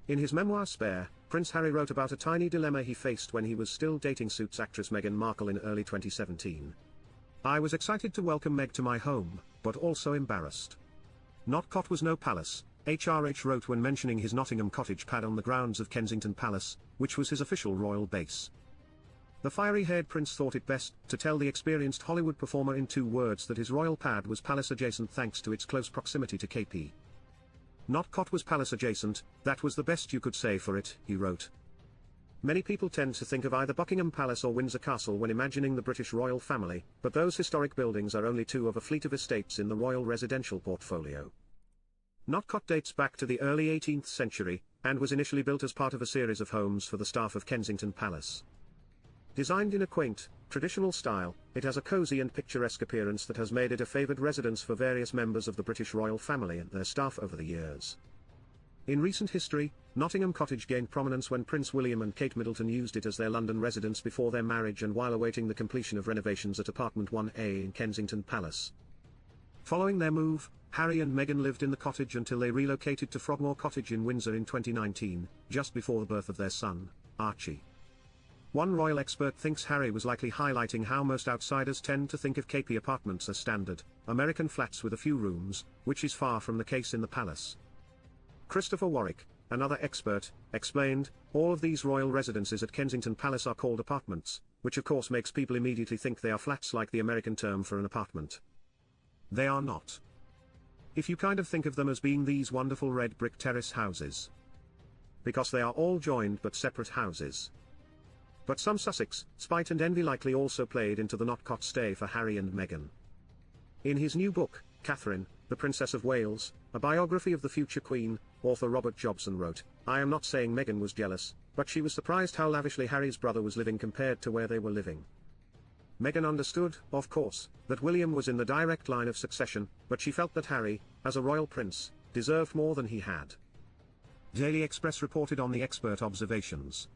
In his memoir Spare, Prince Harry wrote about a tiny dilemma he faced when he was still dating Suits actress Meghan Markle in early 2017. "I was excited to welcome Meg to my home, but also embarrassed. Nortcott was no palace," HRH wrote when mentioning his Nottingham cottage pad on the grounds of Kensington Palace, which was his official royal base. The fiery-haired prince thought it best to tell the experienced Hollywood performer in 2 words that his royal pad was palace-adjacent thanks to its close proximity to KP. "Nortcott was palace-adjacent, that was the best you could say for it," he wrote. Many people tend to think of either Buckingham Palace or Windsor Castle when imagining the British royal family, but those historic buildings are only 2 of a fleet of estates in the royal residential portfolio. Nortcott dates back to the early 18th century, and was initially built as part of a series of homes for the staff of Kensington Palace. Designed in a quaint, traditional style, it has a cozy and picturesque appearance that has made it a favoured residence for various members of the British royal family and their staff over the years. In recent history, Nottingham Cottage gained prominence when Prince William and Kate Middleton used it as their London residence before their marriage and while awaiting the completion of renovations at Apartment 1A in Kensington Palace. Following their move, Harry and Meghan lived in the cottage until they relocated to Frogmore Cottage in Windsor in 2019, just before the birth of their son, Archie. One royal expert thinks Harry was likely highlighting how most outsiders tend to think of KP apartments as standard, American flats with a few rooms, which is far from the case in the palace. Christopher Warwick, another expert, explained, "All of these royal residences at Kensington Palace are called apartments, which of course makes people immediately think they are flats like the American term for an apartment. They are not. If you kind of think of them as being these wonderful red brick terrace houses. Because they are all joined but separate houses." But some Sussex, spite and envy likely also played into the Nortcott stay for Harry and Meghan. In his new book, Catherine, the Princess of Wales, a biography of the future Queen, author Robert Jobson wrote, "I am not saying Meghan was jealous, but she was surprised how lavishly Harry's brother was living compared to where they were living. Meghan understood, of course, that William was in the direct line of succession, but she felt that Harry, as a royal prince, deserved more than he had." Daily Express reported on the expert observations.